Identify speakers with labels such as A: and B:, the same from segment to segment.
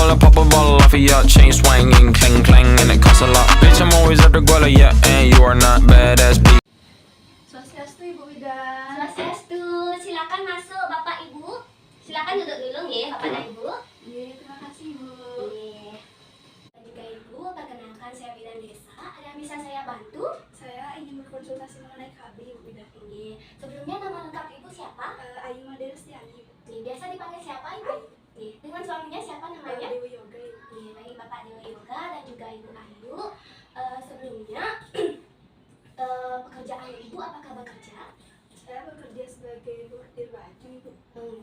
A: I'll pop a bottle off of ya. Chain swinging, clang clang, and it costs a lot. Bitch, I'm always at the guala, yeah, and you are not badass bitch.
B: Swastiastu Ibu Ida.
C: Swastiastu, silakan masuk Bapak Ibu. Silakan duduk dulu ya Bapak dan Ibu.
B: Iya, terima kasih Bu.
C: Iya. Dan juga Ibu, perkenalkan saya Bidan Desa. Ada yang bisa saya bantu?
B: Saya ingin berkonsultasi mengenai KB Ibu Ida.
C: Iya. Sebelumnya nama lengkap Ibu siapa?
B: Ayu Madera Setiani.
C: Nih, biasa dipanggil siapa Ibu? Nih, dengan suaminya siapa namanya?
B: Dewi Yoga Ibu.
C: Nih, baik Bapak Dewa Yoga dan juga Ibu Ayu. Sebelumnya pekerjaan Ibu apakah bekerja?
B: Saya bekerja sebagai bordir baju Ibu.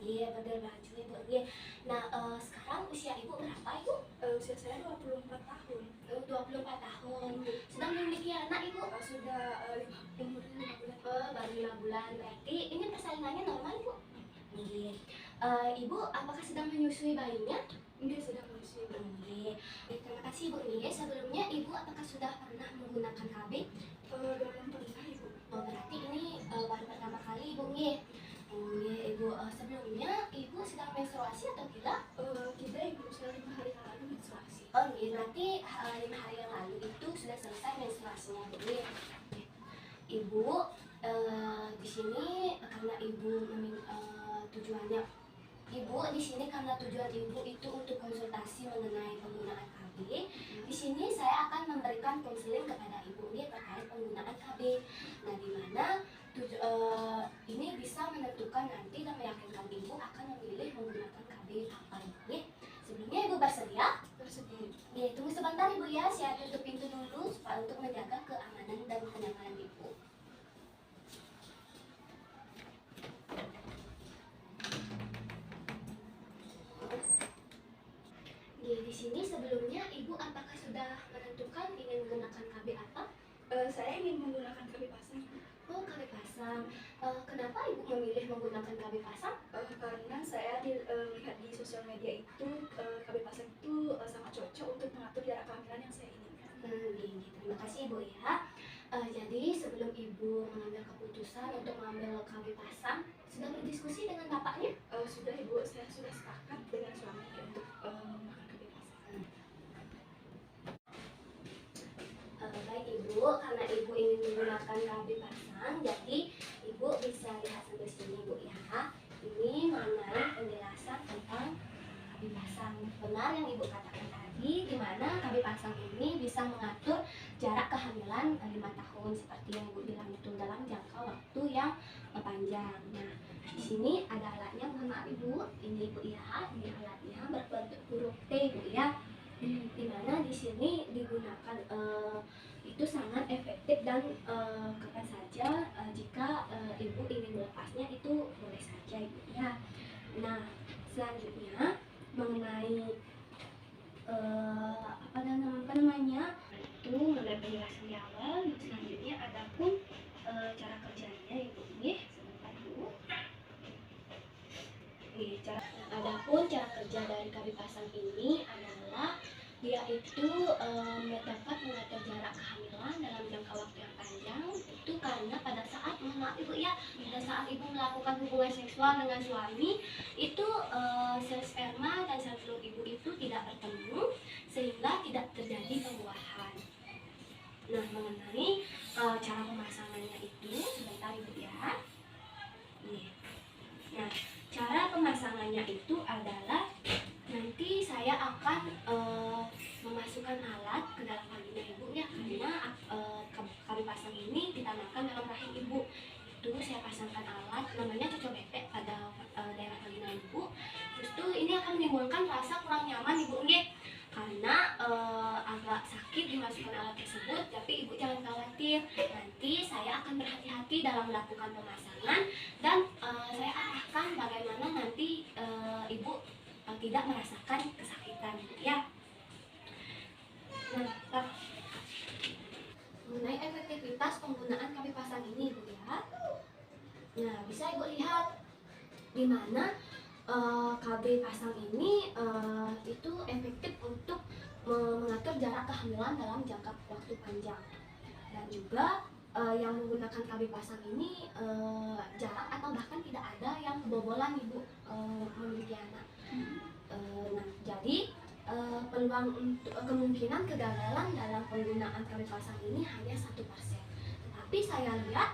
C: Iya, bordir baju Ibu. Iya. Nah, sekarang usia Ibu berapa Ibu?
B: Usia saya 24 tahun.
C: 24 tahun. Sedang memiliki anak Ibu?
B: Sudah umur 5 bulan.
C: Baru 5 bulan. Berarti ini persalinannya normal Ibu? Iya. Ibu apakah sedang menyusui bayinya?
B: Enggak, sedang menyusui.
C: Iya. Terima kasih Ibu. Nih, sebelumnya Ibu apakah sudah pernah menggunakan KB?
B: Belum pernah Ibu.
C: Oh, berarti ini baru pertama kali Ibu nih. Iya, Ibu. Sebelumnya Ibu sedang menstruasi atau tidak?
B: Tidak Ibu, saya 5 hari yang lalu menstruasi.
C: Oh, iya. Berarti 5 hari yang lalu itu sudah selesai menstruasinya Bu. Iya. Ibu di sini karena Ibu tujuannya Ibu di sini karena tujuan Ibu itu untuk konsultasi mengenai penggunaan KB. Di sini saya akan memberikan konseling kepada Ibu nih terkait penggunaan KB. Nah, di mana ini bisa menentukan nanti dan meyakinkan Ibu akan memilih menggunakan KB apa ini. Sebelumnya Ibu bersedia?
B: Bersedia.
C: Ya, tunggu sebentar Ibu ya, saya tutup pintu dulu supaya untuk menjaga keamanan dan kenyamanan Ibu. Di sini sebelumnya Ibu apakah sudah menentukan ingin menggunakan KB apa?
B: Saya ingin menggunakan KB pasang.
C: Oh, KB pasang. Kenapa Ibu memilih menggunakan KB pasang?
B: Karena saya lihat di sosial media itu KB pasang itu sangat cocok untuk mengatur jarak kehamilan yang saya inginkan.
C: Terima kasih Ibu ya. Jadi sebelum Ibu mengambil keputusan untuk mengambil KB pasang, sudah berdiskusi dengan bapaknya?
B: Sudah Ibu, saya sudah sepakat dengan suami untuk menggunakan KB pasang.
C: Baik Ibu, karena Ibu ingin menggunakan KB pasang, jadi Ibu bisa lihat sampai sini Bu ya. Ini mengenai penjelasan tentang KB pasang. Benar yang Ibu katakan tadi, di mana KB pasang ini bisa mengatur jarak kehamilan 5 tahun seperti yang Ibu bilang itu dalam jangka waktu yang panjang. Nah, di sini ada alatnya, mohon maaf Ibu. Ini Ibu ya, ini alatnya berbentuk huruf T Bu ya. Di mana di sini digunakan itu sangat efektif dan kapan saja jika Ibu ingin melepasnya itu boleh saja Ibu ya. Nah, selanjutnya mengenai apa namanya itu mengenai penjelasan di awal. Selanjutnya ada pun cara kerjanya Ibu nih, sebentar dulu. Adapun cara kerja dari KB pasang ini adalah dia itu dapat mengatur jarak kehamilan dalam jangka waktu yang panjang. Itu karena pada saat, maaf Ibu ya, pada saat Ibu melakukan hubungan seksual dengan suami, itu sel sperma dan sel telur Ibu itu tidak bertemu sehingga tidak terjadi pembuahan. Nah, mengenai cara pemasangannya itu, sebentar Ibu ya. Nah, cara pemasangannya itu adalah nanti saya akan memasukkan alat ke dalam vagina Ibu ya, karena KB pasang ini ditanamkan dalam rahim Ibu. Itu saya pasangkan alat namanya cocobepek pada daerah vagina Ibu. Terus tuh ini akan menimbulkan rasa kurang nyaman Ibu nih, karena agak sakit dimasukkan alat tersebut. Tapi Ibu jangan khawatir, nanti saya akan berhati-hati dalam melakukan pemasangan dan saya arahkan bagaimana nanti Ibu tidak merasakan kesakitan ya. Nah, mengenai efektivitas penggunaan KB pasang ini Bu ya. Nah, bisa Ibu lihat di mana KB pasang ini itu efektif untuk mengatur jarak kehamilan dalam jangka waktu panjang. Dan juga yang menggunakan KB pasang ini jarang atau bahkan tidak ada yang kebobolan Ibu memiliki anak. Nah, jadi peluang untuk kemungkinan kegagalan dalam penggunaan KB pasang ini hanya 1%. Tetapi saya lihat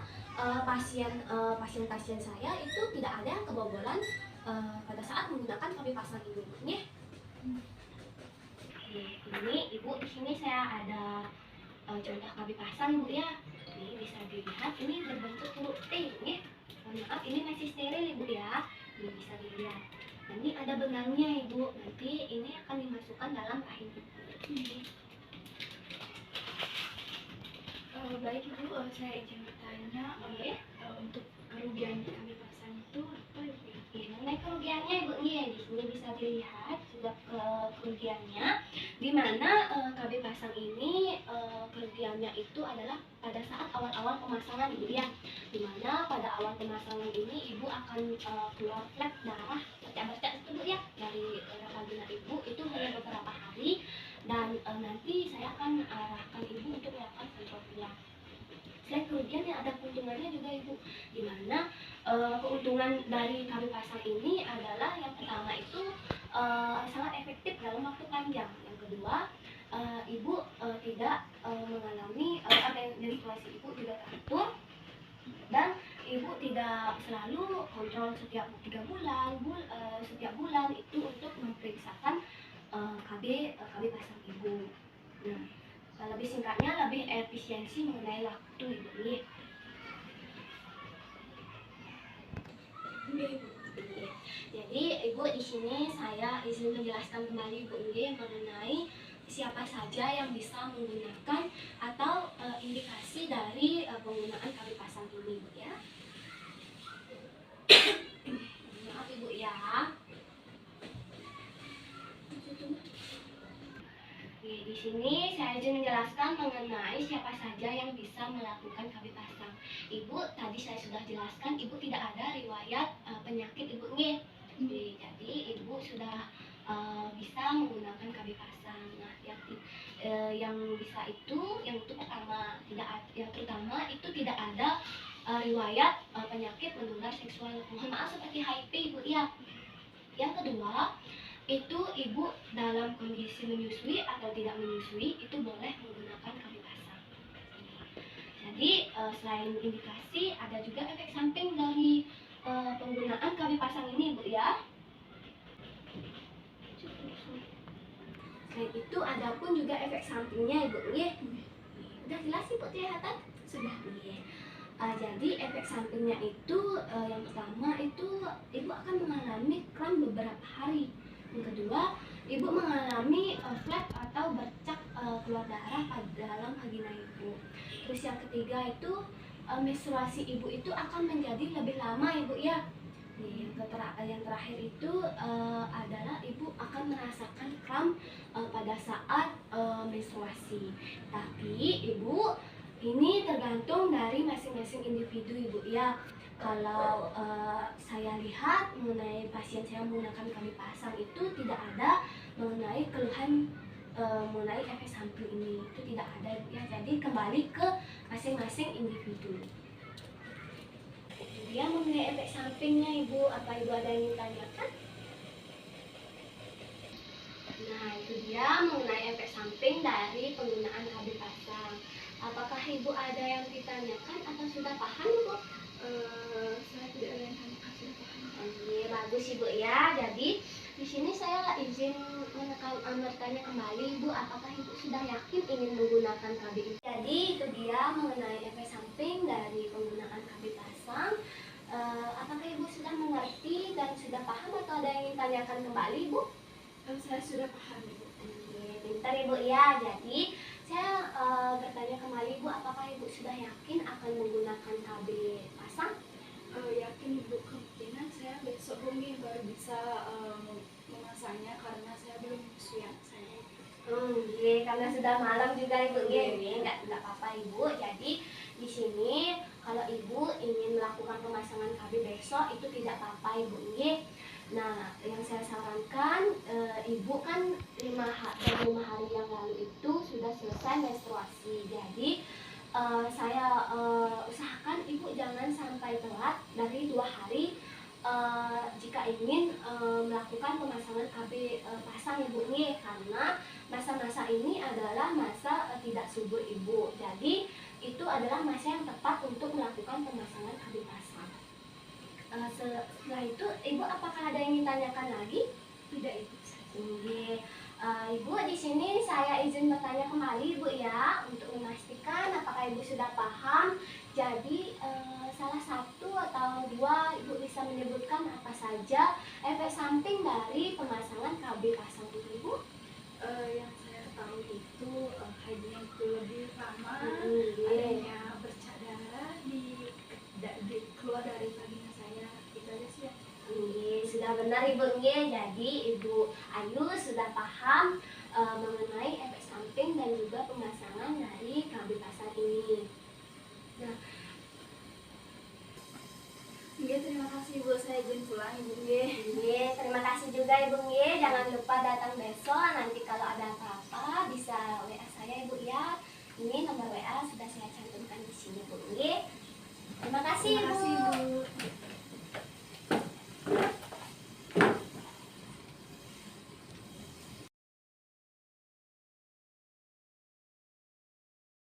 C: pasien-pasien saya itu tidak ada yang kebobolan pada saat menggunakan KB pasang ini. Nih. Ini Ibu, di sini saya ada contoh KB pasang Ibu ya. Ini bisa dilihat, ini berbentuk huruf T nih. Maaf, ini masih steril Ibu ya. Ini bisa dilihat. Nah, ini ada benangnya Ibu. Nanti ini akan dimasukkan dalam rahim Ibu.
B: Baik Ibu, saya izin bertanya, untuk kerugian kami pasang itu apa Ibu?
C: Mengenai kerugiannya Ibu, di sini bisa dilihat sudah kerugiannya, di mana KB pasang ini kerugiannya itu adalah pada saat awal-awal pemasangan Ibu ya, di mana pada awal pemasangan ini Ibu akan keluar flek darah bercak-bercak itu Bu ya dari vagina Ibu itu hanya beberapa hari, dan nanti saya akan arahkan Ibu untuk melakukan kontrol ulang. Selain kerugian yang ada keuntungannya juga Ibu, di mana keuntungan dari KB pasang ini adalah yang pertama itu sangat efektif dalam waktu panjang. Yang kedua, Ibu tidak mengalami menstruasi Ibu tidak teratur, dan Ibu tidak selalu kontrol setiap 3 bulan, setiap bulan itu untuk memeriksakan KB pasang Ibu. Nah, lebih singkatnya, lebih efisiensi mengenai waktu Ibu ini. Jadi Ibu, di sini saya izin menjelaskan kembali Ibu mengenai siapa saja yang bisa menggunakan atau indikasi dari penggunaan KB pasang ini Ibu ya. Maaf Ibu ya. Di sini saya izin menjelaskan mengenai siapa saja yang bisa melakukan KB pasang. Ibu, tadi saya sudah jelaskan, Ibu tidak ada riwayat penyakit Ibu nih. Jadi Ibu sudah bisa menggunakan KB pasang. Nah, yang bisa itu, yang itu pertama, yang terutama itu tidak ada riwayat penyakit menular seksual. Mohon maaf seperti HIV Ibu ya. Yang kedua, itu Ibu dalam kondisi menyusui atau tidak menyusui itu boleh menggunakan KB pasang. Jadi selain indikasi, ada juga efek samping dari penggunaan KB pasang ini Ibu ya. Selain itu ada pun juga efek sampingnya Ibu ya. Udah jelas Ibu kelihatan? Sudah ya. Jadi efek sampingnya itu yang pertama itu Ibu akan mengalami kram beberapa hari. Yang kedua, Ibu mengalami flek atau bercak keluar darah pada dalam vagina Ibu. Terus yang ketiga itu menstruasi Ibu itu akan menjadi lebih lama Ibu ya. Yang terakhir itu adalah Ibu akan merasakan kram pada saat menstruasi. Tapi Ibu, ini tergantung dari masing-masing individu Ibu ya. Kalau saya lihat mengenai pasien saya menggunakan KB pasang itu tidak ada mengenai keluhan mengenai efek samping ini, itu tidak ada ya. Jadi kembali ke masing-masing individu. Kemudian mengenai efek sampingnya Ibu, apa Ibu ada yang ingin tanyakan? Nah, itu dia mengenai efek samping dari penggunaan KB pasang. Apakah Ibu ada yang ditanyakan atau sudah paham Ibu?
B: Saya tidak ada yang tanyakan, sudah paham.
C: Oke, bagus Ibu ya. Jadi di sini saya izin bertanya kembali Ibu, apakah Ibu sudah yakin ingin menggunakan KB ini? Jadi itu dia mengenai efek samping dari penggunaan KB pasang. Apakah Ibu sudah mengerti dan sudah paham atau ada yang ingin tanyakan kembali Ibu?
B: Saya sudah paham Ibu.
C: Oke, pintar Ibu ya. Jadi saya bertanya kembali Ibu, apakah Ibu sudah yakin akan menggunakan KB pasang?
B: Yakin Ibu, kemungkinan saya besok bumi baru bisa memasangnya karena saya belum menyusui anak saya.
C: Karena sudah malam juga Ibu nggak apa-apa Ibu. Jadi di sini kalau Ibu ingin melakukan pemasangan KB besok itu tidak apa-apa Ibu. Nah, yang saya sarankan, Ibu kan 5 hari yang lalu itu sudah selesai menstruasi. Jadi saya usahakan Ibu jangan sampai telat dari 2 hari jika ingin melakukan pemasangan KB pasang Ibu nih, karena masa-masa ini adalah masa tidak subur Ibu. Jadi itu adalah masa yang tepat untuk melakukan pemasangan KB pasang. Setelah itu Ibu apakah ada yang ditanyakan lagi?
B: Tidak Ibu.
C: Oke. Ibu di sini saya izin bertanya kembali Ibu ya, untuk memastikan apakah Ibu sudah paham. Jadi salah satu atau dua Ibu bisa menyebutkan apa saja efek samping dari pemasangan KB pasang itu Ibu?
B: Yang saya tahu itu haidnya itu lebih lama,
C: Iya.
B: adanya bercak darah di keluar dari vagina saya, itu aja sih ya.
C: Sudah benar Ibu nggih. Jadi Ibu Ayu sudah paham mengenai efek samping dan juga pemasangan dari KB pasang ini. Nah,
B: Nggih, terima kasih Ibu, saya izin pulang Ibu nggih.
C: nggih, terima kasih juga Ibu nggih. Jangan lupa datang besok. Nanti kalau ada apa-apa bisa WA saya Ibu ya. Ini nomor WA sudah saya cantumkan di sini Bu nggih.